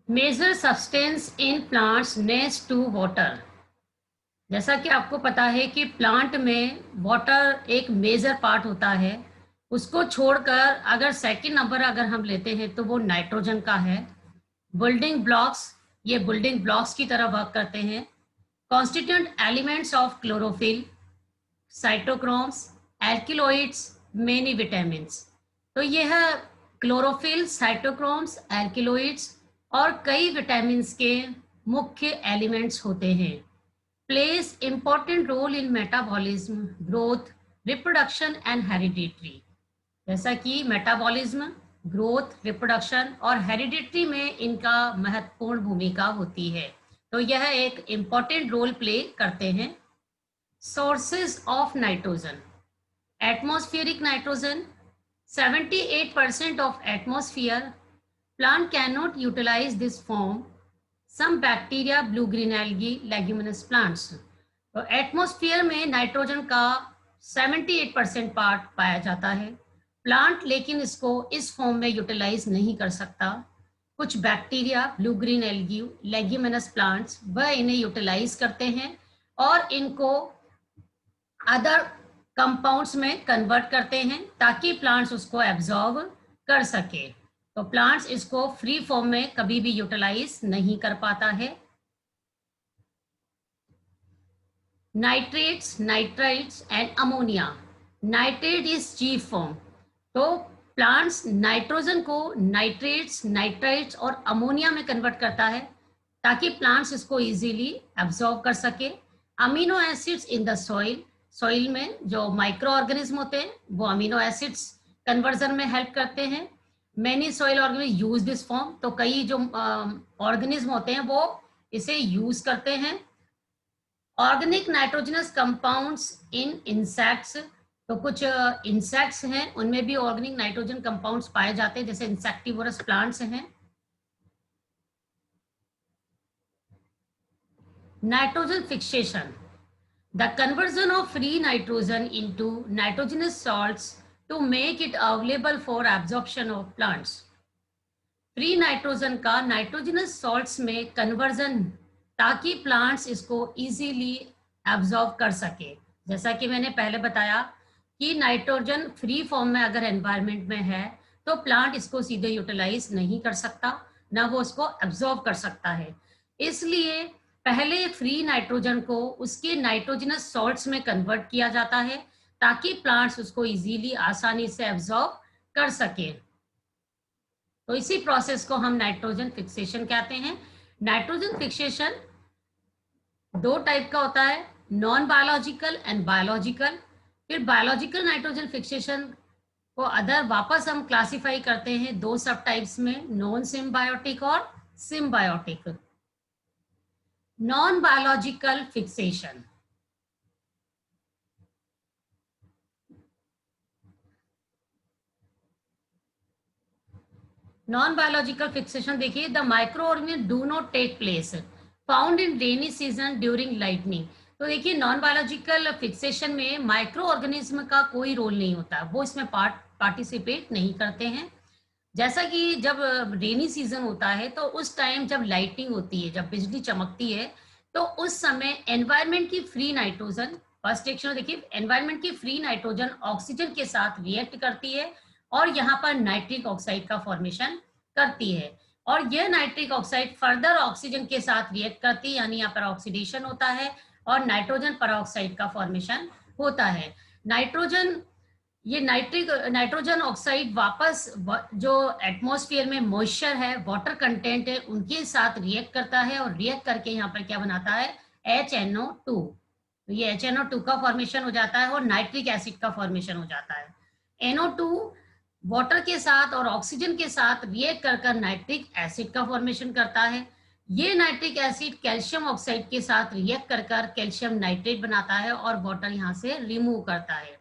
Major substance in plants next to water. जैसा कि आपको पता है कि प्लांट में वाटर एक मेजर पार्ट होता है। उसको छोड़कर अगर सेकंड नंबर अगर हम लेते हैं तो वो नाइट्रोजन का है। बिल्डिंग ब्लॉक्स, ये बिल्डिंग ब्लॉक्स की तरह वर्क करते हैं। Constituent elements of chlorophyll, cytochromes, alkaloids, many vitamins. तो यह क्लोरोफिल, साइटोक्रोम्स, एल्किलॉइड्स और कई विटामिन्स के मुख्य एलिमेंट्स होते हैं। Plays important role in metabolism, growth, reproduction and heredity. जैसा कि मेटाबॉलिज्म, ग्रोथ, रिप्रोडक्शन और हेरिडिटरी में इनका महत्वपूर्ण भूमिका होती है। तो यह एक इंपॉर्टेंट रोल प्ले करते हैं। Sources of nitrogen. Atmospheric nitrogen, 78% of atmosphere. Plant cannot utilize this form. Some bacteria, blue-green algae, leguminous plants. तो एटमॉस्फेयर में नाइट्रोजन का 78% पार्ट पाया जाता है। प्लांट लेकिन इसको इस फॉर्म में यूटिलाइज नहीं कर सकता। कुछ bacteria, blue green algae, leguminous plants वह इन्हें यूटिलाइज करते हैं और इनको अदर कंपाउंड्स में कन्वर्ट करते हैं ताकि प्लांट्स उसको एब्जॉर्ब कर सके। तो प्लांट्स इसको फ्री फॉर्म में कभी भी यूटिलाइज नहीं कर पाता है। Nitrates, nitrites and ammonia. Nitrate is chief form. तो प्लांट्स नाइट्रोजन को नाइट्रेट्स, नाइट्राइट्स और अमोनिया में कन्वर्ट करता है ताकि प्लांट्स इसको इजीली एब्जॉर्ब कर सके। Amino acids in the soil, soil में जो माइक्रो ऑर्गेनिज्म होते हैं वो अमीनो एसिड्स कन्वर्जन में हेल्प करते हैं। Many soil organism use this form. तो कई जो ऑर्गेनिज्म होते हैं वो इसे यूज करते हैं। Organic nitrogenous compounds in insects. तो कुछ इंसेक्ट्स हैं उनमें भी ऑर्गेनिक नाइट्रोजन कंपाउंड्स पाए जाते हैं, जैसे इंसेक्टिवोरस प्लांट्स हैं। Nitrogen fixation, the conversion of free nitrogen into nitrogenous salts to make it available for absorption of plants. Free nitrogen का नाइट्रोजनस सॉल्ट्स में कन्वर्जन ताकि प्लांट्स इसको इजीली एब्जॉर्ब कर सके। जैसा कि मैंने पहले बताया कि नाइट्रोजन फ्री फॉर्म में अगर एनवायरनमेंट में है तो प्लांट इसको सीधे यूटिलाइज नहीं कर सकता, ना वो उसको एब्जॉर्ब कर सकता है। इसलिए पहले फ्री नाइट्रोजन को उसके नाइट्रोजनस सॉल्ट्स में कन्वर्ट किया जाता है ताकि प्लांट्स उसको इजीली, आसानी से एब्जॉर्ब कर सके। तो इसी प्रोसेस को हम नाइट्रोजन फिक्सेशन कहते हैं। नाइट्रोजन फिक्सेशन दो टाइप का होता है, नॉन बायोलॉजिकल एंड बायोलॉजिकल। फिर बायोलॉजिकल नाइट्रोजन फिक्सेशन को अदर वापस हम क्लासिफाई करते हैं दो सब टाइप्स में, नॉन सिम्बायोटिक और symbiotic. Non biological fixation, non biological fixation देखिए, the micro organism do not take place, found in rainy season during lightning. तो देखिए नॉन बायोलॉजिकल फिक्सेशन में माइक्रो ऑर्गेनिज्म का कोई रोल नहीं होता, वो इसमें पार्टिसिपेट नहीं करते हैं। जैसा कि जब रेनी सीजन होता है तो उस टाइम जब लाइटिंग होती है, जब बिजली चमकती है, तो उस समय एनवायरनमेंट की फ्री नाइट्रोजन, फर्स्ट रिएक्शन देखिए, एनवायरनमेंट की फ्री नाइट्रोजन ऑक्सीजन के साथ रिएक्ट करती है और यहाँ पर नाइट्रिक ऑक्साइड का फॉर्मेशन करती है और यह नाइट्रिक ऑक्साइड फर्दर ऑक्सीजन के साथ रिएक्ट करती है, यानी यहाँ पर ऑक्सीडेशन होता है और नाइट्रोजन परऑक्साइड का फॉर्मेशन होता है। नाइट्रोजन, ये नाइट्रोजन ऑक्साइड वापस जो एटमॉस्फेयर में मॉइस्चर है, वाटर कंटेंट है, उनके साथ रिएक्ट करता है और रिएक्ट करके यहाँ पर क्या बनाता है, HNO2। तो ये HNO2 का फॉर्मेशन हो जाता है और नाइट्रिक एसिड का फॉर्मेशन हो जाता है। NO2 वाटर के साथ और ऑक्सीजन के साथ रिएक्ट कर नाइट्रिक एसिड का फॉर्मेशन करता है। ये नाइट्रिक एसिड कैल्शियम ऑक्साइड के साथ रिएक्ट कर कैल्शियम नाइट्रेट बनाता है और वाटर यहाँ से रिमूव करता है।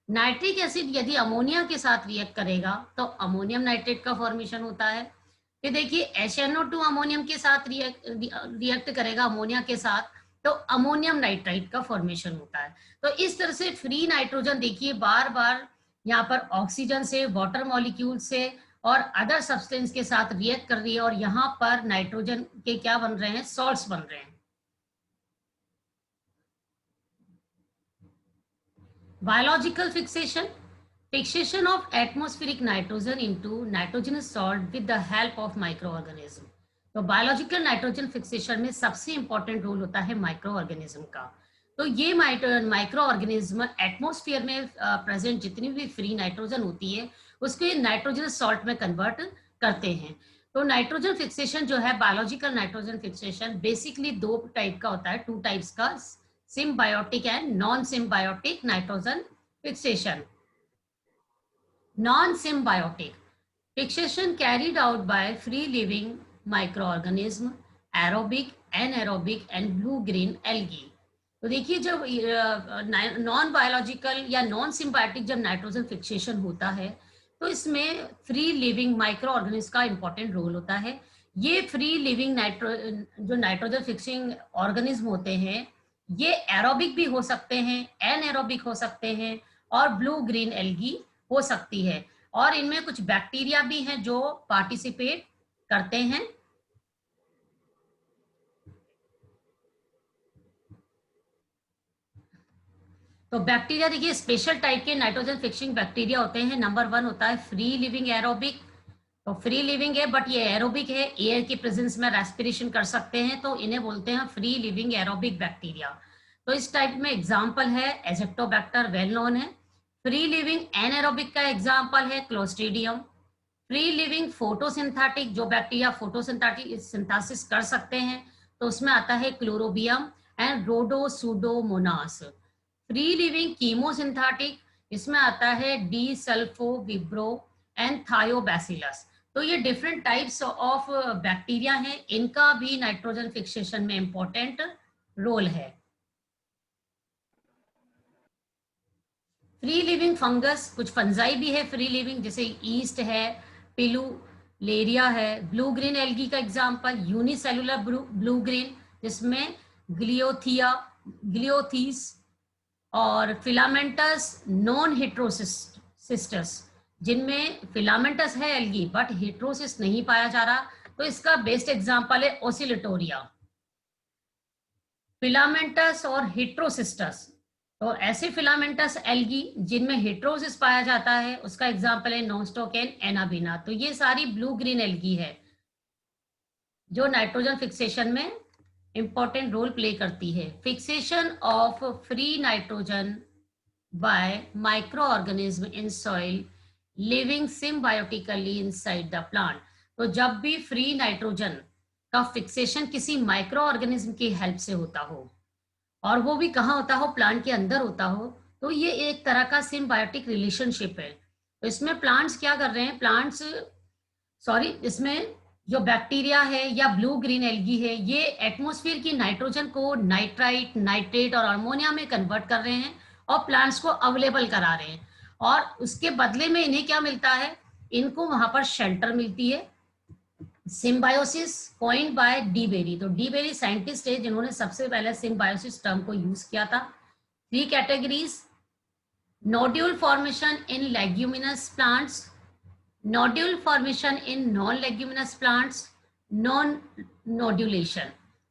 नाइट्रिक एसिड यदि अमोनिया के साथ रिएक्ट करेगा तो अमोनियम नाइट्रेट का फॉर्मेशन होता है। फिर देखिए HNO2 अमोनियम के साथ रिएक्ट करेगा अमोनिया के साथ, तो अमोनियम नाइट्राइट का फॉर्मेशन होता है। तो इस तरह से फ्री नाइट्रोजन देखिए बार बार यहाँ पर ऑक्सीजन से, वाटर मॉलिक्यूल से और अदर सब्सटेंस के साथ रिएक्ट कर रही है और यहाँ पर नाइट्रोजन के क्या बन रहे हैं, सॉल्ट्स बन रहे हैं। Biological fixation, fixation of atmospheric nitrogen into nitrogenous salt with the help of microorganism। तो बायोलॉजिकल नाइट्रोजन फिक्सेशन में सबसे इंपॉर्टेंट रोल होता है माइक्रो ऑर्गेनिज्म का। तो ये माइक्रो ऑर्गेनिज्म एटमॉस्फेयर में प्रेजेंट जितनी भी फ्री नाइट्रोजन होती है उसको ये नाइट्रोजनस सॉल्ट में कन्वर्ट करते हैं। तो नाइट्रोजन फिक्सेशन जो है, बायोलॉजिकल नाइट्रोजन फिक्सेशन बेसिकली दो टाइप का होता है, टू टाइप्स का, symbiotic and non-symbiotic nitrogen fixation। Non-symbiotic fixation carried out by free living microorganism, aerobic, anaerobic and blue green algae। तो देखिए जब नॉन बायोलॉजिकल या नॉन सिम्बायोटिक जब नाइट्रोजन फिक्सेशन होता है तो इसमें फ्री लिविंग माइक्रो ऑर्गेनिज्म का इंपॉर्टेंट रोल होता है। ये फ्री लिविंग जो नाइट्रोजन फिक्सिंग ऑर्गेनिज्म होते हैं ये एरोबिक भी हो सकते हैं, एनएरोबिक हो सकते हैं और ब्लू ग्रीन एल्गी हो सकती है, और इनमें कुछ बैक्टीरिया भी हैं जो पार्टिसिपेट करते हैं। तो बैक्टीरिया देखिए स्पेशल टाइप के नाइट्रोजन फिक्सिंग बैक्टीरिया होते हैं। नंबर 1 होता है फ्री लिविंग एरोबिक। तो फ्री लिविंग है बट ये एरोबिक है, एयर की प्रेजेंस में रेस्पिरेशन कर सकते हैं, तो इन्हें बोलते हैं फ्री लिविंग एरोबिक बैक्टीरिया। तो इस टाइप में एग्जाम्पल है एजिप्टोबैक्टर, वेल नोन है। फ्री लिविंग एनएरोबिक का एग्जाम्पल है क्लोस्ट्रीडियम। फ्री लिविंग फोटोसिंथेटिक, जो बैक्टीरिया फोटोसिंथेटिक सिंथेसिस कर सकते हैं, तो उसमें आता है Chlorobium and रोडोसुडोमोनास। Free living chemosynthetic, इसमें आता है डी सल्फोविब्रो एंड थायोबैसिलस। तो ये डिफरेंट टाइप्स ऑफ बैक्टीरिया हैं, इनका भी नाइट्रोजन फिक्सेशन में इंपॉर्टेंट रोल है। फ्री लिविंग फंगस, कुछ फंजाई भी है फ्री लिविंग, जैसे ईस्ट है, पिलुलेरिया है। ब्लू ग्रीन एल्गी का एग्जांपल यूनिसेलुलर ब्लू ग्रीन, जिसमें ग्लियोथीस और फिलामेंटस नॉन हेट्रोसिस्टस, जिनमें फिलामेंटस है एल्गी बट हेट्रोसिस नहीं पाया जा रहा, तो इसका बेस्ट एग्जांपल है ओसिलेटोरिया। फिलामेंटस और हेट्रोसिस्टस, तो ऐसे फिलामेंटस एल्गी जिनमें हेट्रोसिस पाया जाता है, उसका एग्जांपल है नोस्टोकेन एनाबिना। तो ये सारी ब्लू ग्रीन एल्गी है जो नाइट्रोजन फिक्सेशन में इंपॉर्टेंट रोल प्ले करती है। Fixation of free nitrogen bye micro organism in soil living symbiotically inside the plant. तो जब भी फ्री नाइट्रोजन का फिक्सेशन किसी माइक्रो ऑर्गेनिज्म की हेल्प से होता हो, और वो भी कहाँ होता हो, प्लांट के अंदर होता हो, तो ये एक तरह का सिम्बायोटिक रिलेशनशिप है। तो इसमें प्लांट्स क्या कर रहे हैं, इसमें जो बैक्टीरिया है या ब्लू ग्रीन एल्गी है, ये एटमॉस्फेयर की नाइट्रोजन को नाइट्राइट, नाइट्रेट और अमोनिया में कन्वर्ट कर रहे हैं और प्लांट्स को अवेलेबल करा रहे हैं, और उसके बदले में इन्हें क्या मिलता है, इनको वहां पर शेल्टर मिलती है। Symbiosis coined bye de Bary. तो डी बेरी साइंटिस्ट है जिन्होंने सबसे पहले सिम्बायोसिस टर्म को यूज किया था। 3 categories: nodule formation in leguminous plants, nodule formation in non leguminous plants, non nodulation.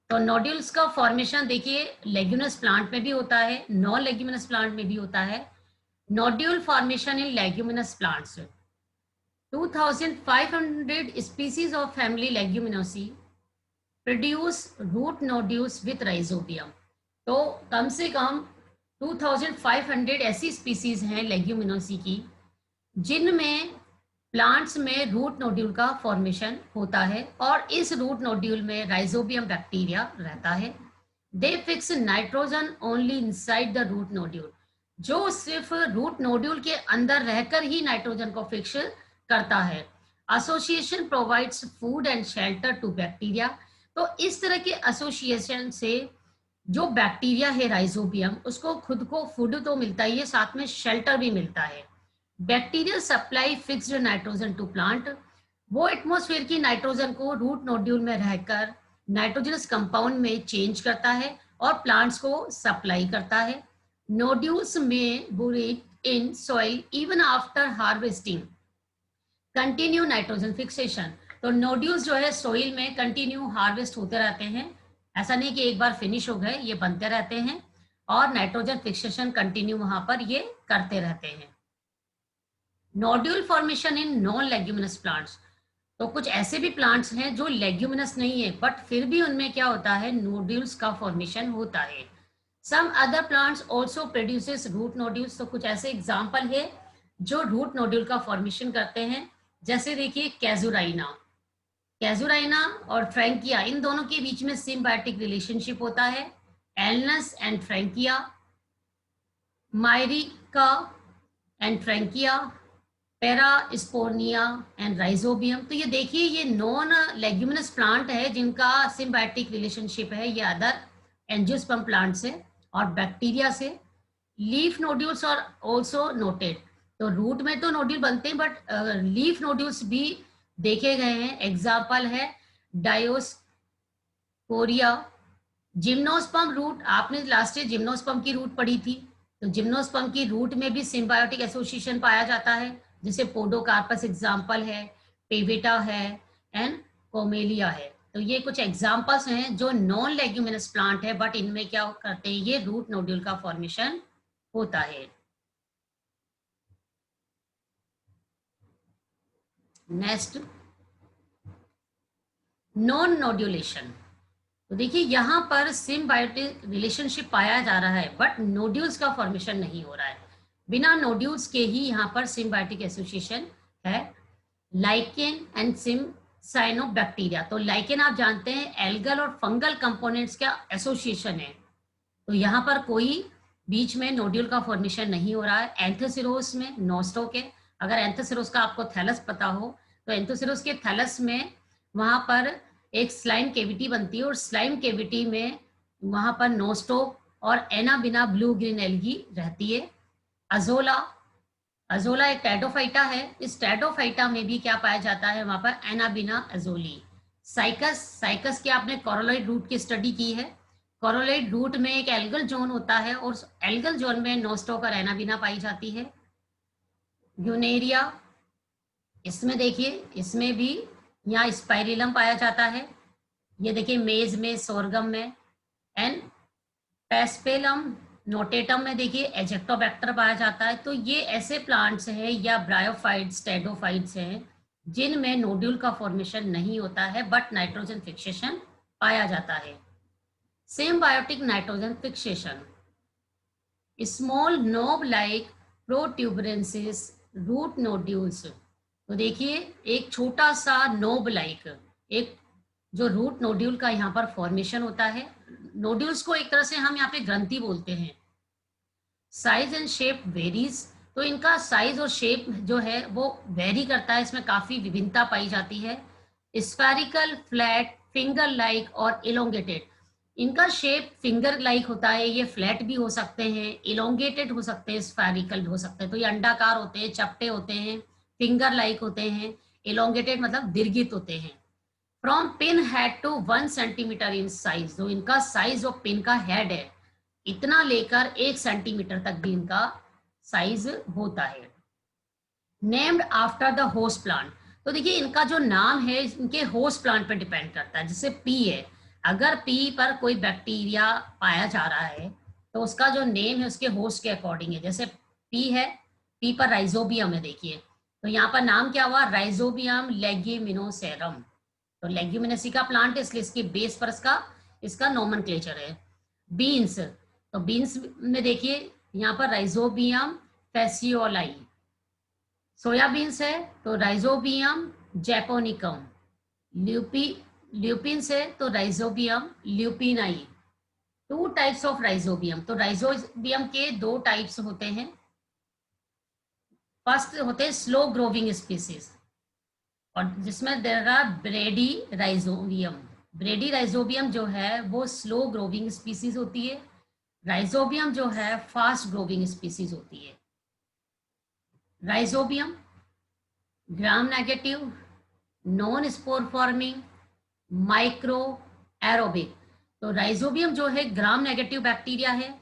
तो नोड्यूल्स का फॉर्मेशन देखिए लेग्यूमिनस प्लांट में भी होता है, नॉन लेग्यूमिनस प्लांट में भी होता है। Nodule formation in leguminous plants, 2500 species of family Leguminosae produce root nodules with rhizobium। तो कम से कम 2500 ऐसी स्पीसीज हैं लेग्यूमिनोसी की जिनमें प्लांट्स में रूट नोड्यूल का फॉर्मेशन होता है, और इस रूट नोड्यूल में राइजोबियम बैक्टीरिया रहता है। They fix nitrogen only inside the root nodule, जो सिर्फ रूट नोड्यूल के अंदर रहकर ही नाइट्रोजन को फिक्स करता है। Association provides food and shelter to bacteria. तो इस तरह के एसोसिएशन से जो बैक्टीरिया है राइजोबियम, उसको खुद को फूड तो मिलता ही है, साथ में शेल्टर भी मिलता है। Bacteria supply fixed nitrogen to plant, वो एटमॉस्फेयर की नाइट्रोजन को रूट नोड्यूल में रहकर नाइट्रोजनस कंपाउंड में चेंज करता है और प्लांट्स को सप्लाई करता है। नोड्यूल्स में buried in soil even after harvesting, continue nitrogen fixation, तो नोड्यूल्स जो है सोइल में कंटिन्यू हार्वेस्ट होते रहते हैं, ऐसा नहीं कि एक बार फिनिश हो गए, ये बनते रहते हैं और नाइट्रोजन फिक्सेशन कंटिन्यू वहां पर ये करते रहते हैं। Nodule formation in non leguminous plants, तो कुछ ऐसे भी प्लांट्स हैं जो लेग्यूमिनस नहीं है बट फिर भी उनमें क्या होता है, नोड्यूल्स का फॉर्मेशन होता है। Some other plants also produces root nodules, तो कुछ ऐसे एग्जांपल है जो रूट नोड्यूल का फॉर्मेशन करते हैं, जैसे देखिए कैजुराइना, कैजुराइना और फ्रैंकिया, इन दोनों के बीच में सिम्बायोटिक रिलेशनशिप होता है। Alnus and Frankia, Myrica and Frankia, Parasponia and Rhizobium, तो ये देखिए ये नॉन लेग्यूमिनस प्लांट है जिनका सिम्बायोटिक रिलेशनशिप है ये अदर एंजियोस्पर्म प्लांट से और बैक्टीरिया से। Leaf nodules are also noted, तो रूट में तो नोड्यूल बनते हैं बट लीफ नोड्यूल्स भी देखे गए हैं। एग्जाम्पल है डायोस्पोरिया, जिम्नोस्पर्म रूट, आपने लास्ट ईयर जिम्नोस्पर्म की रूट पढ़ी थी, तो जिम्नोस्पर्म की रूट में भी सिम्बायोटिक एसोसिएशन पाया जाता है, जैसे पोडोकार्पस एग्जाम्पल है, पेवेटा है एंड कोमेलिया है। तो ये कुछ एग्जाम्पल्स हैं जो नॉन लेग्यूमिनस प्लांट है बट इनमें क्या करते हैं, ये रूट नोड्यूल का फॉर्मेशन होता है। नेक्स्ट, नॉन नोड्यूलेशन, तो देखिए यहाँ पर सिम्बायोटिक रिलेशनशिप पाया जा रहा है बट नोड्यूल्स का फॉर्मेशन नहीं हो रहा है, बिना नोड्यूल्स के ही यहाँ पर सिम्बायोटिक एसोसिएशन है। लाइकेन एंड साइनोबैक्टीरिया, तो लाइकेन आप जानते हैं एल्गल और फंगल कंपोनेंट्स का एसोसिएशन है, तो यहाँ पर कोई बीच में नोड्यूल का फॉर्मेशन नहीं हो रहा है। एंथोसिरोस में नोस्टोक है, अगर एंथोसिरोस का आपको थैलस पता हो तो एंथोसिरोस के थैलस में वहां पर एक स्लाइम केविटी बनती है और स्लाइम केविटी में वहां पर नोस्टोक और एनाबिना ब्लू ग्रीन एल्गी रहती है। अजोला, अजोला एक टैडोफाइटा है, इस टैडोफाइटा में भी क्या पाया जाता है, वहां पर एनाबिना अजोली। साइकस, साइकस की आपने कोरोलॉइड रूट की स्टडी की है, कोरोलॉइड रूट में एक एल्गल जोन होता है और एल्गल जोन में नोस्टोक और एनाबिना पाई जाती है। यूनेरिया, इसमें देखिए इसमें भी यहाँ स्पाइरिलम पाया जाता है, ये देखिए मेज में, सोरगम में। एंड पेस्पेलम नोटेटम में देखिए एजेक्टोबैक्टर पाया जाता है। तो ये ऐसे प्लांट्स हैं या ब्रायोफाइट्स, टेडोफाइट्स हैं जिनमें नोड्यूल का फॉर्मेशन नहीं होता है बट नाइट्रोजन फिक्सेशन पाया जाता है। Symbiotic nitrogen fixation, small knob like protuberances root nodules, तो देखिए एक छोटा सा नोब लाइक एक जो रूट नोड्यूल का यहाँ पर फॉर्मेशन होता है। नोड्यूल्स को एक तरह से हम यहाँ पे ग्रंथि बोलते हैं। साइज एंड शेप वेरीज, तो इनका साइज और शेप जो है वो वेरी करता है, इसमें काफी विभिन्नता पाई जाती है। स्फेरिकल, फ्लैट, फिंगर लाइक और इलोंगेटेड, इनका शेप फिंगर लाइक होता है, ये फ्लैट भी हो सकते हैं, इलोंगेटेड हो सकते हैं, स्फेरिकल हो सकते हैं, तो ये अंडाकार होते हैं, चपटे होते हैं, फिंगर लाइक होते हैं, इलोंगेटेड मतलब दीर्घित होते हैं। From pin head to 1 centimetre in size, जो इनका साइज और पिन का हेड है इतना लेकर 1 सेंटीमीटर तक भी इनका साइज होता है। Named after the host plant, तो देखिए इनका जो नाम है इनके होस्ट प्लांट पर डिपेंड करता है। जैसे पी है, अगर पी पर कोई बैक्टीरिया पाया जा रहा है तो उसका जो नेम है उसके होस्ट के अकॉर्डिंग है। जैसे पी है, पी पर राइजोबियम है, देखिए तो यहाँ पर नाम क्या हुआ, राइजोबियम लेग्यूमिनोसेरम, तो लेग्यूमिनेसी का प्लांट है इसलिए इसकी बेस पर इसका नोमेनक्लेचर है। बीन्स, तो बीन्स में देखिए यहाँ पर राइजोबियम फेसियोलाई। सोयाबीन्स है तो राइजोबियम जैपोनिकम। ल्यूपिन है तो राइजोबियम ल्यूपिनाई। 2 टाइप्स ऑफ राइजोबियम, तो राइजोबियम के 2 टाइप्स होते हैं। फर्स्ट होते हैं स्लो ग्रोविंग स्पीसीज और जिसमें there are bradyrhizobium. Bradyrhizobium जो है वो स्लो ग्रोविंग स्पीसीज होती है, राइजोबियम जो है फास्ट ग्रोविंग स्पीसीज होती है। Rhizobium gram negative, non spore forming, micro aerobic, तो राइजोबियम जो है ग्राम नेगेटिव बैक्टीरिया है,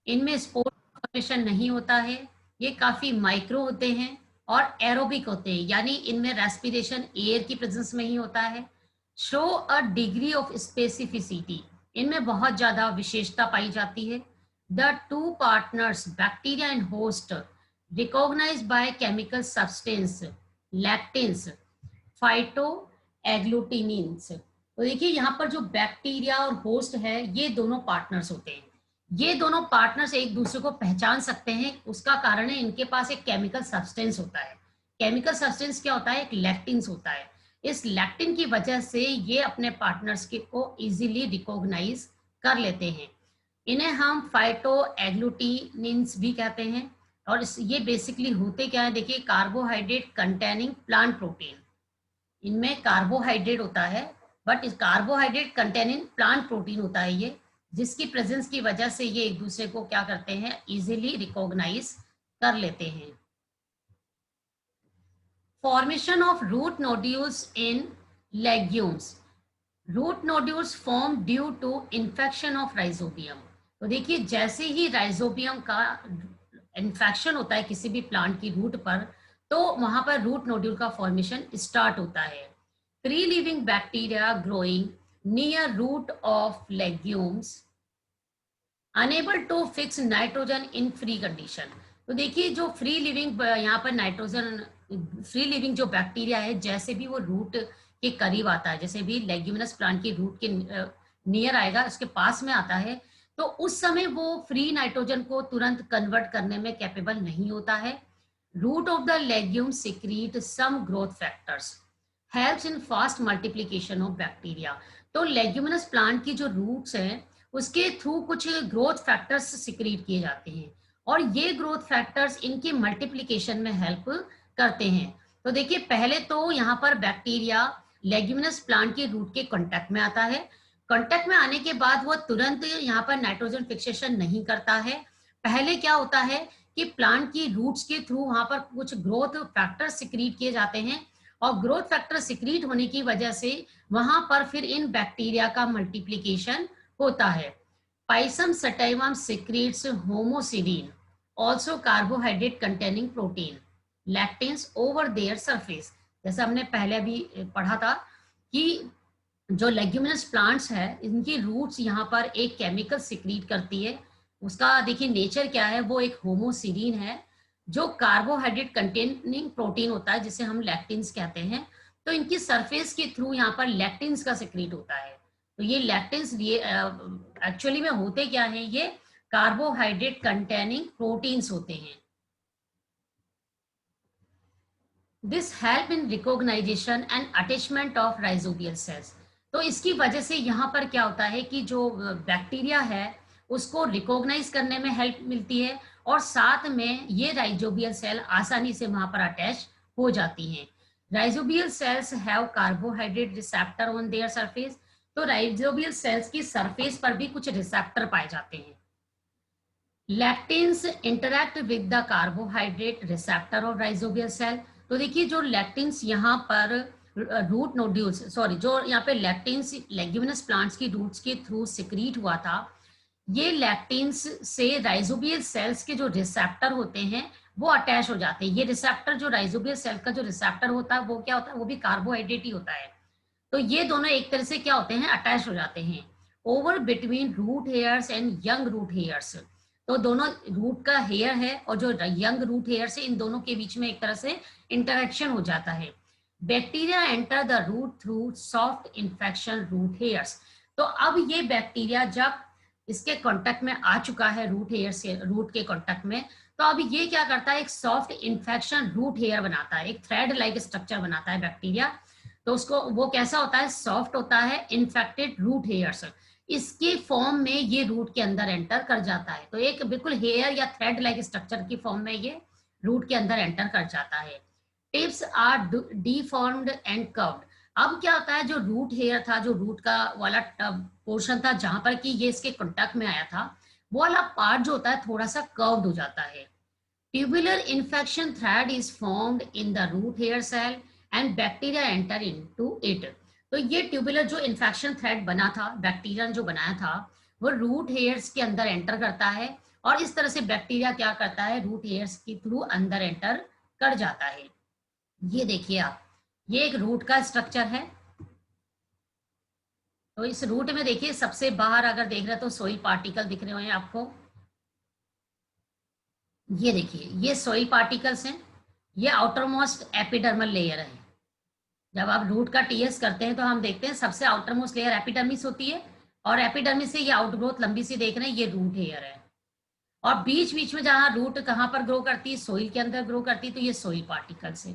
इनमें स्पोर फॉर्मेशन नहीं होता है, ये काफी माइक्रो होते हैं और एरोबिक होते हैं, यानी इनमें रेस्पिरेशन एयर की प्रेजेंस में ही होता है। Show a degree of specificity, इनमें बहुत ज्यादा विशेषता पाई जाती है। The two partners bacteria and host recognised by chemical substance lectins phyto agglutinins. तो देखिए यहाँ पर जो बैक्टीरिया और होस्ट है ये दोनों पार्टनर्स होते हैं। ये दोनों पार्टनर्स एक दूसरे को पहचान सकते हैं, उसका कारण है इनके पास एक केमिकल सब्सटेंस होता है। केमिकल सब्सटेंस क्या होता है? एक लैक्टिन्स होता है। इस लैक्टिन की वजह से ये अपने पार्टनर्स के को इजीली रिकॉग्नाइज कर लेते हैं। इन्हें हम फाइटो एग्लूटिनिन्स भी कहते हैं। और ये बेसिकली होते क्या है, देखिए कार्बोहाइड्रेट कंटेनिंग प्लांट प्रोटीन, इनमें कार्बोहाइड्रेट होता है, बट इस कार्बोहाइड्रेट कंटेनिंग प्लांट प्रोटीन होता है ये, जिसकी प्रेजेंस की वजह से ये एक दूसरे को क्या करते हैं, इजीली रिकॉग्नाइज कर लेते हैं। Formation of root nodules in legumes, root nodules form due to infection of rhizobium. तो देखिए जैसे ही राइजोबियम का इन्फेक्शन होता है किसी भी प्लांट की रूट पर, तो वहां पर रूट नोड्यूल का फॉर्मेशन स्टार्ट होता है। Free living bacteria growing near root of legumes unable to fix nitrogen in free condition. तो देखिए जो फ्री लिविंग यहाँ पर नाइट्रोजन, फ्री लिविंग जो बैक्टीरिया है, जैसे भी वो रूट के करीब आता है, जैसे भी लेग्यूमिनस प्लांट की रूट के नियर आएगा, उसके पास में आता है, तो उस समय वो फ्री नाइट्रोजन को तुरंत कन्वर्ट करने में कैपेबल नहीं होता है। Root of the legume secrete some growth factors helps in fast multiplication of bacteria. तो लेग्यूमिनस प्लांट की जो रूट्स हैं उसके थ्रू कुछ ग्रोथ फैक्टर्स सिक्रीट किए जाते हैं, और ये ग्रोथ फैक्टर्स इनकी मल्टीप्लीकेशन में हेल्प करते हैं। तो देखिए पहले तो यहाँ पर बैक्टीरिया लेग्यूमिनस प्लांट के रूट के कांटेक्ट में आता है। कांटेक्ट में आने के बाद वो तुरंत यहाँ पर नाइट्रोजन फिक्सेशन नहीं करता है। पहले क्या होता है कि प्लांट की रूट्स के थ्रू वहां पर कुछ ग्रोथ फैक्टर सिक्रीट किए जाते हैं, और ग्रोथ फैक्टर सिक्रीट होने की वजह से वहां पर फिर इन बैक्टीरिया का मल्टीप्लीकेशन होता है। Pisum sativum secretes homoserine, also carbohydrate containing protein lectins over their surface. जैसे हमने पहले भी पढ़ा था कि जो लेग्यूमिनस प्लांट्स है इनकी रूट्स यहाँ पर एक केमिकल सिक्रीट करती है। उसका देखिए नेचर क्या है, वो एक होमोसिडीन है जो कार्बोहाइड्रेट कंटेनिंग प्रोटीन होता है, जिसे हम लैक्टिन्स कहते हैं। तो इनकी सरफेस के थ्रू यहाँ पर लैक्टिन्स का सिक्रीट होता है। तो ये लैक्टिन्स ये एक्चुअली में होते क्या है, ये कार्बोहाइड्रेट कंटेनिंग प्रोटीन्स होते हैं। This help in recognition and attachment of rhizobial cells. तो इसकी वजह से यहाँ पर क्या होता है कि जो बैक्टीरिया है उसको रिकॉग्नाइज करने में हेल्प मिलती है, और साथ में ये राइजोबियल सेल आसानी से वहां पर अटैच हो जाती हैं। Rhizobial cells have carbohydrate receptor on their surface. तो राइजोबियल सेल्स की सरफेस पर भी कुछ रिसेप्टर पाए जाते हैं। Lectins interact with the carbohydrate receptor of rhizobial cell. तो देखिए जो लैक्टिन्स यहाँ पर रूट नोड्यूल्स, सॉरी, जो यहाँ पे लैक्टिन्स लेग्यूमिनस प्लांट्स की रूट्स के थ्रू सिक्रीट हुआ था, ये लैक्टिन्स से राइजोबियल सेल्स के जो रिसेप्टर होते हैं वो अटैच हो जाते हैं। ये रिसेप्टर जो राइजोबियल सेल का जो रिसेप्टर होता है वो क्या होता है, वो भी कार्बोहाइड्रेट ही होता है। तो ये दोनों एक तरह से क्या होते हैं, अटैच हो जाते हैं over between root hairs and young root hairs. तो दोनों रूट का हेयर है और जो यंग रूट हेयर्स है, इन दोनों के बीच में एक तरह से इंटरेक्शन हो जाता है। Bacteria enter the root through soft infection root hairs. तो अब ये बैक्टीरिया जब इसके कांटेक्ट में आ चुका है रूट हेयर से, रूट के कांटेक्ट में, तो अब ये क्या करता है, एक सॉफ्ट इन्फेक्शन रूट हेयर बनाता है, एक थ्रेड लाइक स्ट्रक्चर बनाता है बैक्टीरिया। तो उसको वो कैसा होता है, सॉफ्ट होता है, इन्फेक्टेड रूट हेयर्स, इसके फॉर्म में ये रूट के अंदर एंटर कर जाता है। तो एक बिल्कुल हेयर या थ्रेड लाइक स्ट्रक्चर की फॉर्म में ये रूट के अंदर एंटर कर जाता है। Tips are deformed and curved. अब क्या होता है, जो रूट हेयर था, जो रूट का वाला पोर्शन था जहां पर कि ये इसके कांटेक्ट में आया था, वो वाला पार्ट जो होता है थोड़ा सा कर्व्ड हो जाता है। Tubular infection thread is formed in the root hair cell and bacteria enter into it. तो ये ट्यूबुलर जो इन्फेक्शन थ्रेड बना था, बैक्टीरिया ने जो बनाया था, वो रूट हेयर्स के अंदर एंटर करता है, और इस तरह से बैक्टीरिया क्या करता है, रूट हेयर्स के थ्रू अंदर एंटर कर जाता है। ये देखिए आप, ये एक रूट का स्ट्रक्चर है। तो इस रूट में देखिए सबसे बाहर अगर देख रहे हैं तो सोइल पार्टिकल दिख रहे हैं आपको। ये देखिए ये सोइल पार्टिकल्स हैं, ये आउटर मोस्ट एपिडर्मल लेयर है। जब आप रूट का टीएस करते हैं तो हम देखते हैं सबसे आउटर मोस्ट लेयर एपिडर्मिस होती है, और एपिडर्मिस से ये आउटग्रोथ लंबी सी देख रहे हैं, ये रूट लेयर है। और बीच बीच में जहां रूट कहां पर ग्रो करती है, सोइल के अंदर ग्रो करती है, तो ये सोइल पार्टिकल्स है।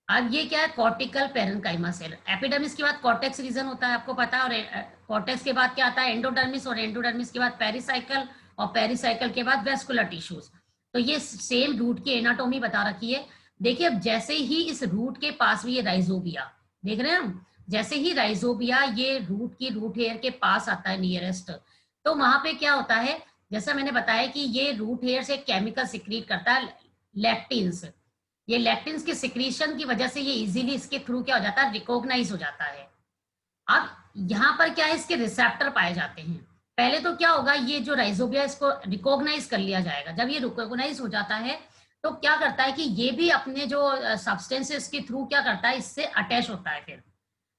अब ये क्या है, कॉर्टिकल पेरेन्काइमा सेल। एपिडर्मिस के बाद कॉर्टेक्स रीजन होता है, आपको पता है, और कॉर्टेक्स के बाद क्या आता है, एंडोडर्मिस, और एंडोडर्मिस के बाद पेरिसाइकल, और पेरिसाइकल के बाद वेस्कुलर टिश्यूज। तो ये सेम रूट की एनाटोमी बता रखी है। देखिए अब जैसे ही इस रूट के पास भी ये राइजोबिया देख रहे हैं हम, जैसे ही राइजोबिया ये रूट की रूट हेयर के पास आता है नियरेस्ट, तो वहां पे क्या होता है, जैसा मैंने बताया कि ये रूट हेयर से केमिकल सिक्रीट करता है, लैक्टिन्स। ये लैक्टिन्स के सिक्रीशन की वजह से ये इजीली इसके थ्रू क्या हो जाता है, रिकॉग्नाइज हो जाता है। अब यहाँ पर क्या है, इसके रिसेप्टर पाए जाते हैं। पहले तो क्या होगा, ये जो राइजोबिया इसको रिकॉग्नाइज कर लिया जाएगा। जब ये रिकॉग्नाइज हो जाता है तो क्या करता है कि ये भी अपने जो सब्सटेंसेस के थ्रू क्या करता है, इससे अटैच होता है। फिर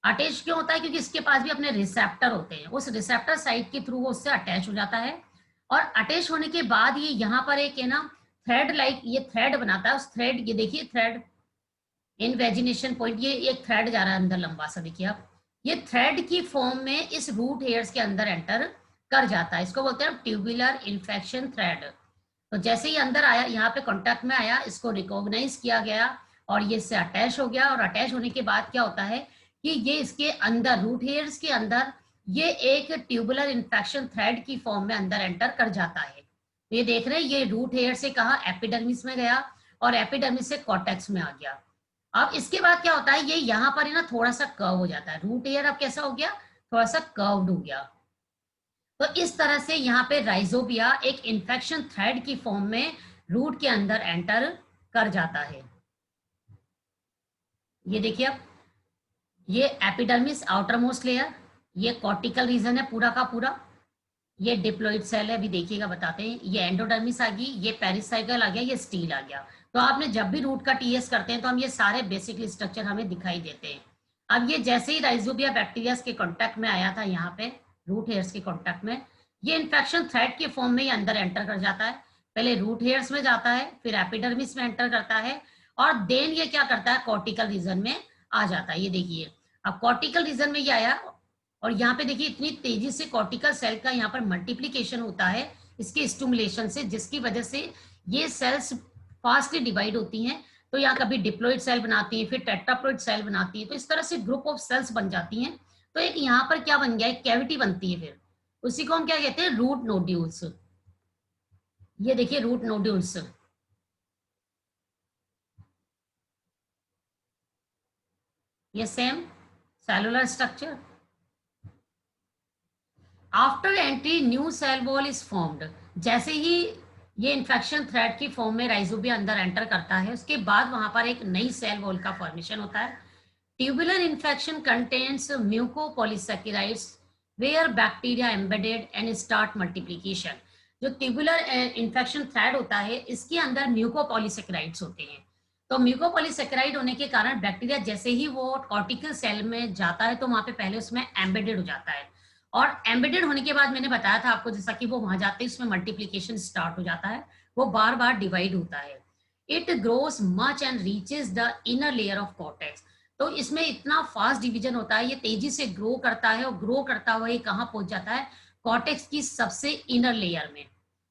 अटैच क्यों होता है, क्योंकि इसके पास भी अपने रिसेप्टर होते हैं, उस रिसेप्टर साइट के थ्रू वो उससे अटैच हो जाता है। और अटैच होने के बाद ये यहाँ पर एक है ना थ्रेड लाइक ये थ्रेड बनाता है। उस थ्रेड, ये देखिए थ्रेड इनवेजिनेशन पॉइंट, ये एक थ्रेड जा रहा है अंदर लंबा सा, देखिए आप, ये थ्रेड की फॉर्म में इस रूट हेयर्स के अंदर एंटर कर जाता है। इसको बोलते हैं ट्यूबुलर इन्फेक्शन थ्रेड। तो जैसे ही अंदर आया, यहाँ पे कांटेक्ट में आया, इसको रिकॉग्नाइज किया गया और ये इससे अटैच हो गया। और अटैच होने के बाद क्या होता है कि ये इसके अंदर रूट हेयर्स के अंदर ये एक ट्यूबुलर इन्फेक्शन थ्रेड की फॉर्म में अंदर एंटर कर जाता है। तो ये देख रहे हैं, ये रूट हेयर से कहा एपिडर्मिस में गया और एपिडर्मिस से कॉर्टेक्स में आ गया। अब इसके बाद क्या होता है, ये यहाँ पर है ना थोड़ा सा कर्व हो जाता है, रूट हेयर अब कैसा हो गया, थोड़ा सा कर्व्ड हो गया। तो इस तरह से यहाँ पे राइजोबिया एक इन्फेक्शन थ्रेड की फॉर्म में रूट के अंदर एंटर कर जाता है। ये देखिए अब, ये एपिडर्मिस आउटर मोस्ट लेयर, ये कॉर्टिकल रीजन है पूरा का पूरा, ये डिप्लॉइड सेल है, अभी देखिएगा बताते हैं, ये एंडोडर्मिस आ गई, ये पेरिसाइकल आ गया, ये स्टील आ गया। तो आपने जब भी रूट का टीएस करते हैं तो हम ये सारे बेसिक स्ट्रक्चर हमें दिखाई देते हैं। अब ये जैसे ही राइजोबिया बैक्टीरिया के कॉन्टेक्ट में आया था, यहाँ पे रूट हेयर्स के कॉन्टेक्ट में, ये इन्फेक्शन थ्रेड के फॉर्म में ये अंदर एंटर कर जाता है। पहले रूट हेयर्स में जाता है, फिर एपिडर्मिस में एंटर करता है, और देन ये क्या करता है, कॉर्टिकल रीजन में आ जाता है। ये देखिए अब कॉर्टिकल रीजन में ये आया, और यहाँ पे देखिए इतनी तेजी से कॉर्टिकल सेल का यहाँ पर मल्टीप्लीकेशन होता है इसके स्टिमुलेशन से, जिसकी वजह से ये सेल्स फास्टली डिवाइड होती हैं। तो यहाँ कभी डिप्लॉइड सेल बनाती हैं, फिर टेट्राप्लॉइड सेल बनाती है, तो इस तरह से ग्रुप ऑफ सेल्स बन जाती हैं। तो एक यहाँ पर क्या बन गया, एक कैविटी बनती है, फिर उसी को हम क्या कहते हैं, रूट नोड्यूल्स। ये देखिए रूट नोड्यूल्स, ये same cellular structure. After entry new cell wall is formed. जैसे ही ये इन्फेक्शन थ्रेड की फॉर्म में राइजोबिया अंदर एंटर करता है, उसके बाद वहां पर एक नई सेल वॉल का फॉर्मेशन होता है। Tubular infection contains mucopolysaccharides where bacteria embedded and start multiplication. जो ट्यूबुलर इन्फेक्शन थ्रेड होता है, इसके अंदर म्यूकोपॉलीसैकेराइड्स होते हैं। तो म्यूकोपॉलीसैकेराइड होने के कारण बैक्टीरिया जैसे ही वो कॉर्टिकल सेल में जाता है, तो वहां पे पहले उसमें एम्बेडेड हो जाता है, और एम्बेडेड होने के बाद मैंने बताया था आपको, जैसा कि वो वहां जाते हैं उसमें मल्टीप्लीकेशन स्टार्ट हो जाता है, वो बार बार डिवाइड होता है। It grows much and reaches the inner layer of cortex. तो इसमें इतना फास्ट डिवीजन होता है, ये तेजी से ग्रो करता है, और ग्रो करता हुआ ये कहाँ पहुंच जाता है, कॉर्टेक्स की सबसे इनर लेयर में।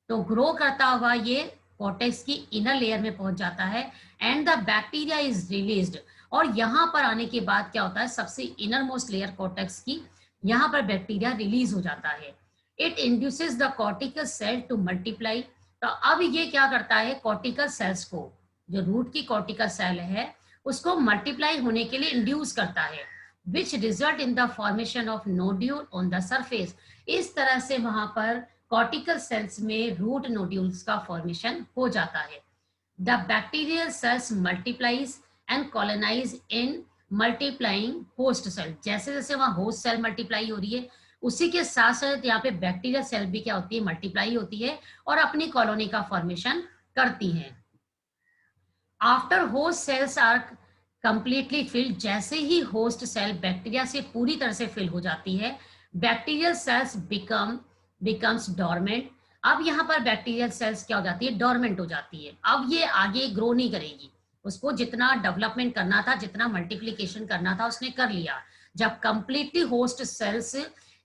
तो ग्रो करता हुआ ये कॉर्टेक्स की इनर लेयर में पहुंच जाता है, and the bacteria is released. और यहाँ पर आने के बाद क्या होता है, सबसे इनर मोस्ट लेयर कॉर्टेक्स की, यहाँ पर बैक्टीरिया रिलीज हो जाता है। It induces the cortical cell to multiply. तो अब ये क्या करता है, कॉर्टिकल सेल्स को, जो रूट की कॉर्टिकल सेल है, उसको मल्टीप्लाई होने के लिए इंड्यूस करता है, which result in the formation of nodule on the surface. इस तरह से वहां पर कॉर्टिकल सेल्स में रूट नोड्यूल्स का फॉर्मेशन हो जाता है। The bacterial cells multiplies and colonise in multiplying host cell. जैसे जैसे वहां होस्ट सेल मल्टीप्लाई हो रही है, उसी के साथ साथ यहाँ पे बैक्टीरियल सेल भी क्या होती है, मल्टीप्लाई होती है, और अपनी कॉलोनी का फॉर्मेशन करती हैं। After host cells are completely filled, जैसे ही होस्ट सेल बैक्टीरिया से पूरी तरह से फिल हो जाती है, बैक्टीरियल सेल्स बिकम्स डोरमेंट। अब यहाँ पर बैक्टीरियल सेल्स क्या हो जाती है, डोरमेंट हो जाती है। अब ये आगे ग्रो नहीं करेगी, उसको जितना डेवलपमेंट करना था, जितना मल्टीप्लीकेशन करना था, उसने कर लिया। जब कंप्लीटली होस्ट सेल्स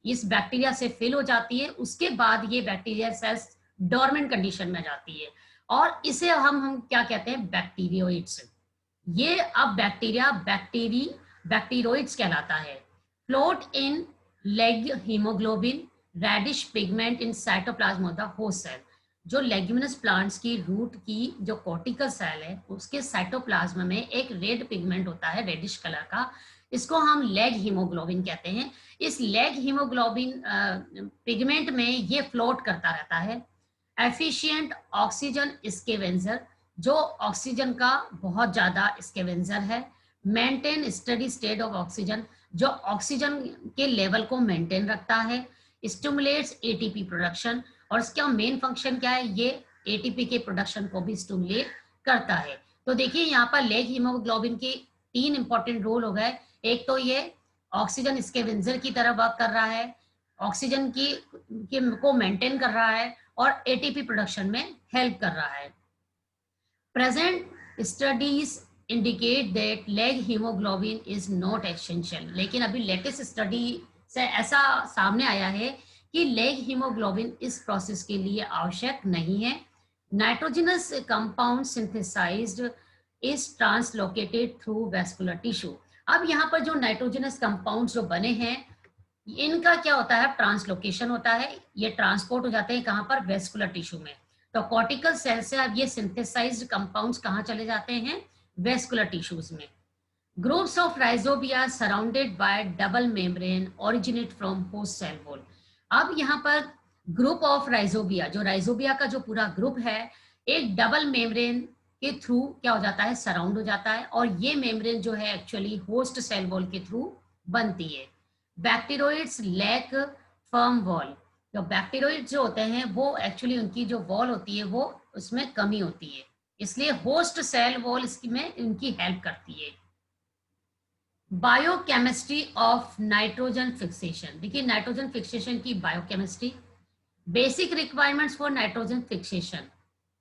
इस बैक्टीरिया से फिल हो जाती है, उसके बाद ये बैक्टीरियल सेल्स डोरमेंट कंडीशन में जाती है, और इसे हम क्या कहते हैं, बैक्टीरियोइड्स। ये अब बैक्टीरिया बैक्टीरोइड्स कहलाता है। Float in leg haemoglobin reddish pigment in cytoplasm of the host cell. जो लेग्यूमिनस प्लांट्स की रूट की जो कॉर्टिकल सेल है, उसके साइटोप्लाज्म में एक रेड पिगमेंट होता है, रेडिश कलर का, इसको हम लेग हीमोग्लोबिन कहते हैं। इस लेग हीमोग्लोबिन पिगमेंट में ये फ्लोट करता रहता है। एफिशिएंट ऑक्सीजन स्केवेंजर, जो ऑक्सीजन का बहुत ज्यादा स्केवेंजर है। Maintain steady state of oxygen, जो ऑक्सीजन के लेवल को मेंटेन रखता है। स्टिमुलेट्स एटीपी प्रोडक्शन, और इसका मेन फंक्शन क्या है, ये एटीपी के प्रोडक्शन को भी स्टिमुलेट करता है। तो देखिए यहाँ पर लेग हीमोग्लोबिन के 3 इंपॉर्टेंट रोल हो गए। एक तो ये ऑक्सीजन स्केवेंजर की तरह वर्क कर रहा है, ऑक्सीजन को मेंटेन कर रहा है, और एटीपी प्रोडक्शन में हेल्प कर रहा है। Present studies indicate that leg haemoglobin is not essential, लेकिन अभी लेटेस्ट स्टडी से ऐसा सामने आया है कि लेग हीमोग्लोबिन इस प्रोसेस के लिए आवश्यक नहीं है। Nitrogenous compound synthesised is translocated through vascular tissue. अब यहाँ पर जो नाइट्रोजनस कंपाउंड जो बने हैं, इनका क्या होता है, ट्रांसलोकेशन होता है, ये ट्रांसपोर्ट हो जाते हैं कहाँ पर, वेस्कुलर टिश्यू में। तो कॉर्टिकल सेल से अब ये सिंथेसाइज्ड कंपाउंड्स कहाँ चले जाते हैं, वेस्कुलर टिश्यूज में। Groups of rhizobia surrounded by double membrane originate from host cell wall. अब यहाँ पर ग्रुप ऑफ राइजोबिया, जो राइजोबिया का जो पूरा ग्रुप है, एक डबल मेम्ब्रेन के थ्रू क्या हो जाता है, सराउंड हो जाता है, और ये मेम्ब्रेन जो है एक्चुअली होस्ट सेल वॉल के थ्रू बनती है। बैक्टीरोइड्स लैक फर्म वॉल, जो बैक्टीरोइड जो होते हैं वो एक्चुअली उनकी जो वॉल होती है वो उसमें कमी होती है, इसलिए होस्ट सेल वॉल इसकी में उनकी हेल्प करती है। बायोकेमिस्ट्री ऑफ नाइट्रोजन फिक्सेशन, देखिए नाइट्रोजन फिक्सेशन की biochemistry. Basic requirements for nitrogen fixation,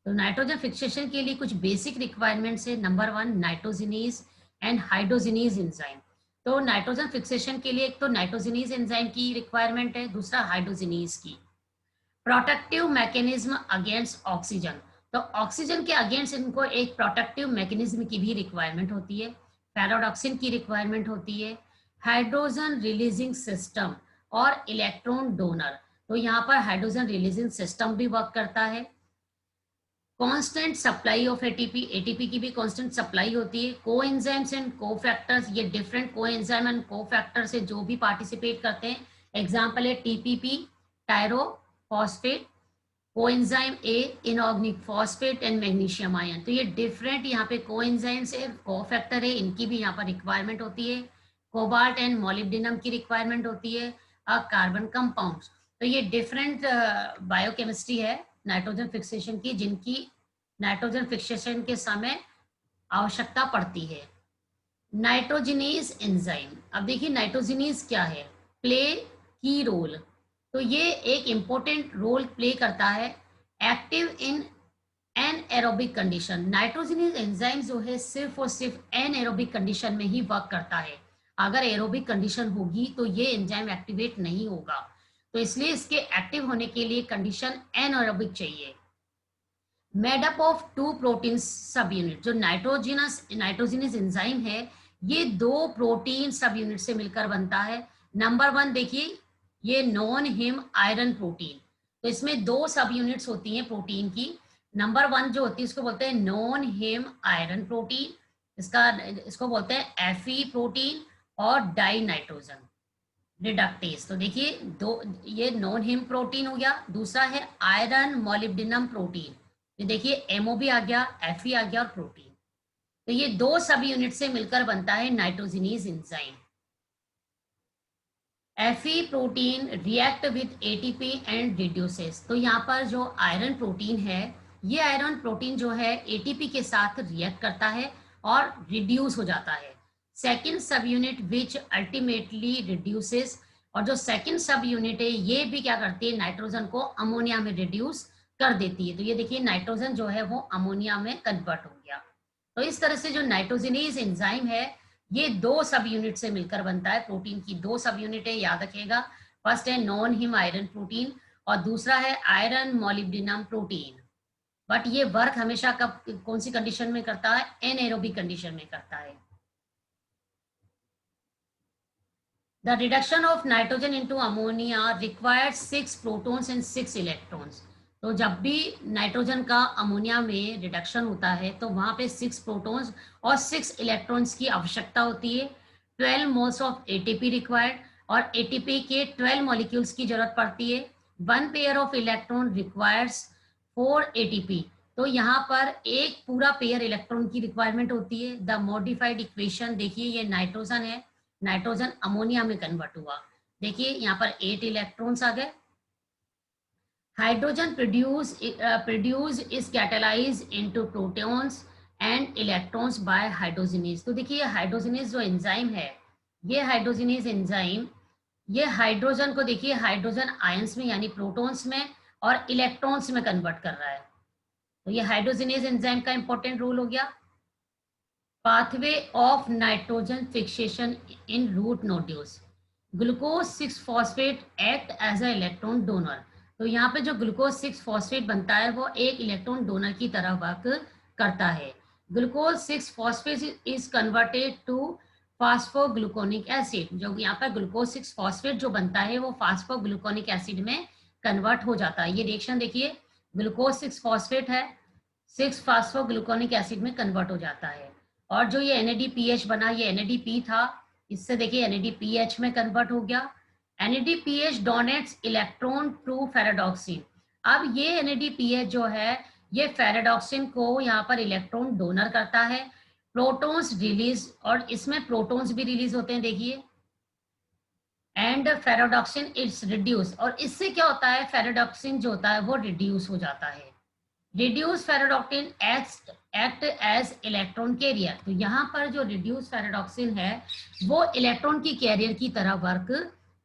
तो नाइट्रोजन फिक्सेशन के लिए कुछ बेसिक रिक्वायरमेंट्स है। Number 1 nitrogenase and hydrogenase enzyme. तो नाइट्रोजन फिक्सेशन के लिए एक तो नाइट्रोजिनीज एंजाइम की रिक्वायरमेंट है, दूसरा हाइड्रोजिनीज की। प्रोटेक्टिव मैकेनिज्म अगेंस्ट ऑक्सीजन, तो ऑक्सीजन के अगेंस्ट इनको एक प्रोटेक्टिव मैकेनिज्म की भी रिक्वायरमेंट होती है। पैराडॉक्सिन की रिक्वायरमेंट होती है। हाइड्रोजन रिलीजिंग सिस्टम और इलेक्ट्रॉन डोनर, तो यहाँ पर हाइड्रोजन रिलीजिंग सिस्टम भी वर्क करता है। Constant supply of ATP, ATP की भी कांस्टेंट सप्लाई होती है। कोएंजाइम्स एंड कोफैक्टर्स, ये डिफरेंट कोएंजाइम एंड कोफैक्टर से जो भी पार्टिसिपेट करते हैं, एग्जांपल है TPP pyrophosphate, coenzyme A inorganic phosphate and magnesium ion. तो ये डिफरेंट यहाँ पे कोएंजाइम्स है, कोफैक्टर है, इनकी भी यहाँ पर रिक्वायरमेंट होती है। कोबाल्ट एंड मोलिब्डेनम की रिक्वायरमेंट होती है। कार्बन कंपाउंड्स, तो ये डिफरेंट बायोकेमिस्ट्री है नाइट्रोजन फिक्सेशन की, जिनकी नाइट्रोजन फिक्सेशन के समय आवश्यकता पड़ती है। नाइट्रोजिनेज एंजाइम, अब देखिए नाइट्रोजिनेज क्या है, प्ले की रोल, तो ये एक इंपॉर्टेंट रोल प्ले करता है active in an aerobic condition. Nitrogenase enzyme जो है सिर्फ और सिर्फ एन एरोबिक कंडीशन में ही वर्क करता है। अगर एरोबिक कंडीशन होगी तो ये एंजाइम एक्टिवेट नहीं होगा, तो इसलिए इसके एक्टिव होने के लिए कंडीशन एन एरोबिक चाहिए। मेड अप ऑफ 2 प्रोटीन सब यूनिट, जो नाइट्रोजिनस एंजाइम है, ये 2 प्रोटीन सब यूनिट से मिलकर बनता है। नंबर 1 देखिए, ये नॉन हिम आयरन प्रोटीन, तो इसमें 2 सब यूनिट्स होती हैं प्रोटीन की। नंबर 1 जो होती है इसको बोलते हैं नॉन हिम आयरन प्रोटीन, इसको बोलते हैं एफी प्रोटीन और डाई नाइट्रोजन रिडक्टेज। तो देखिए दो, ये नॉन हिम प्रोटीन हो गया, दूसरा है आयरन मोलिब्डेनम प्रोटीन, ये देखिए एमओ भी आ गया, एफ आ गया और प्रोटीन। तो ये 2 सब यूनिट से मिलकर बनता है nitrogenase enzyme. Fe protein react with ATP and reduces, तो यहाँ पर जो आयरन प्रोटीन है ये आयरन प्रोटीन जो है एटीपी के साथ रिएक्ट करता है और रिड्यूस हो जाता है। सेकेंड सब यूनिट विच अल्टीमेटली रिड्यूसेस, और जो सेकेंड सब यूनिट है ये भी क्या करती है, नाइट्रोजन को अमोनिया में रिड्यूस कर देती है। तो ये देखिए नाइट्रोजन जो है वो अमोनिया में कन्वर्ट हो गया। तो इस तरह से जो नाइट्रोजनेज एंजाइम है ये दो सब यूनिट से मिलकर बनता है। प्रोटीन की दो सब यूनिट है, याद रखिएगा। फर्स्ट है नॉन हिम आयरन प्रोटीन और दूसरा है आयरन मोलिब्डेनम प्रोटीन। बट ये वर्क हमेशा कब कौन सी कंडीशन में करता है, एनएरोबिक कंडीशन में करता है। The reduction of nitrogen into ammonia requires 6 protons and 6 electrons. तो जब भी नाइट्रोजन का अमोनिया में रिडक्शन होता है तो वहां पे 6 प्रोटॉन्स और 6 इलेक्ट्रॉन्स की आवश्यकता होती है। 12 मोल्स ऑफ एटीपी रिक्वायर्ड, और एटीपी के 12 मॉलिक्यूल्स की जरूरत पड़ती है। 1 pair of electron requires 4 ATP. तो यहाँ पर एक पूरा पेयर इलेक्ट्रॉन की रिक्वायरमेंट होती है। द मॉडिफाइड इक्वेशन देखिए, ये नाइट्रोजन है, नाइट्रोजन अमोनिया में कन्वर्ट हुआ। देखिए यहाँ पर 8 इलेक्ट्रॉन्स आ गए। Hydrogen produce is catalyze into protons and electrons by hydrogenase. तो देखिए हाइड्रोजनेज जो एंजाइम है, ये हाइड्रोजनेज एंजाइम ये हाइड्रोजन को देखिए हाइड्रोजन आयंस में यानी प्रोटॉन्स में और इलेक्ट्रॉन्स में कन्वर्ट कर रहा है। तो ये हाइड्रोजनेज एंजाइम का इंपॉर्टेंट रोल हो गया। Pathway of nitrogen fixation in root nodules. Glucose 6 phosphate act as a electron donor. तो यहाँ पे जो ग्लूकोज 6 फॉस्फेट बनता है वो एक इलेक्ट्रॉन डोनर की तरह वर्क करता है। Glucose 6 phosphate is converted to phosphogluconic acid. जो यहाँ पर ग्लूकोज 6 फॉस्फेट जो बनता है वो फास्फोग्लूकोनिक एसिड में कन्वर्ट हो जाता है। ये रिएक्शन देखिए, ग्लूकोज 6 फॉस्फेट है, 6 फास्फोग्लूकोनिक एसिड में कन्वर्ट हो जाता है। और जो ये NADPH बना, ये NADP था, इससे देखिए NADPH में कन्वर्ट हो गया। NADPH donates electron to ferredoxin. अब ये NADPH जो है ये फेराडॉक्सिन को यहाँ पर इलेक्ट्रॉन डोनर करता है। प्रोटॉन्स रिलीज, और इसमें प्रोटॉन्स भी रिलीज होते हैं देखिए। एंड फेराडॉक्सिन इट्स रिड्यूस, और इससे क्या होता है, फेराडॉक्सिन जो होता है वो रिड्यूस हो जाता है। Reduce ferredoxin act as electron carrier. तो यहाँ पर जो रिड्यूस फेराडॉक्सिन है वो इलेक्ट्रॉन की कैरियर की तरह वर्क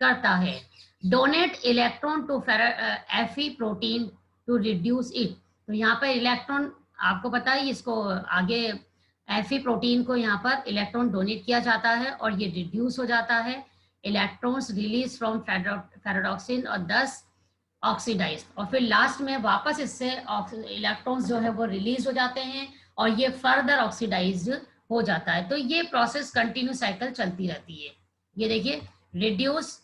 करता है। Donate electron to Fe protein to reduce it. तो यहाँ पर इलेक्ट्रॉन, आपको पता है इसको आगे Fe प्रोटीन को यहाँ पर इलेक्ट्रॉन डोनेट किया जाता है और ये रिड्यूस हो जाता है। इलेक्ट्रॉन्स रिलीज फ्रॉम फेराडॉक्सिन और 10 ऑक्सीडाइज, और फिर लास्ट में वापस इससे इलेक्ट्रॉन्स जो है वो रिलीज हो जाते हैं और ये फर्दर ऑक्सीडाइज हो जाता है। तो ये प्रोसेस कंटिन्यू साइकिल चलती रहती है। ये देखिए reduce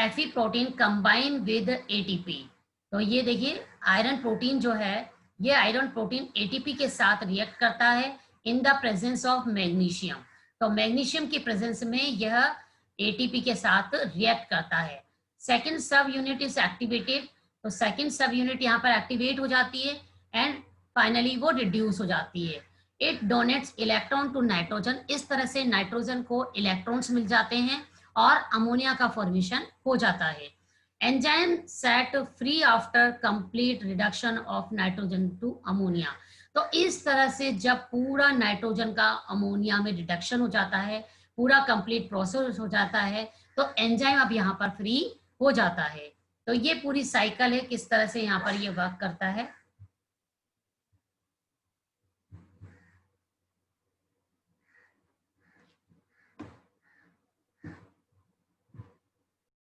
Fe protein combine with ATP. तो ये देखिए आयरन प्रोटीन जो है, ये आयरन प्रोटीन एटीपी के साथ रिएक्ट करता है in the presence of magnesium. तो मैग्नीशियम की प्रेजेंस में यह एटीपी के साथ रिएक्ट करता है। सेकेंड सब यूनिट इज एक्टिवेटेड। तो सेकेंड सब यूनिट यहाँ पर एक्टिवेट हो जाती है एंड फाइनली वो रिड्यूस हो जाती है। It donates electron to nitrogen. इस तरह से नाइट्रोजन को इलेक्ट्रॉन्स मिल जाते हैं और अमोनिया का फॉर्मेशन हो जाता है। Enzyme set free after complete reduction of nitrogen to ammonia. तो इस तरह से जब पूरा नाइट्रोजन का अमोनिया में रिडक्शन हो जाता है, पूरा कंप्लीट प्रोसेस हो जाता है, तो एंजाइम अब यहाँ पर फ्री हो जाता है। तो ये पूरी साइकिल है किस तरह से यहाँ पर ये वर्क करता है।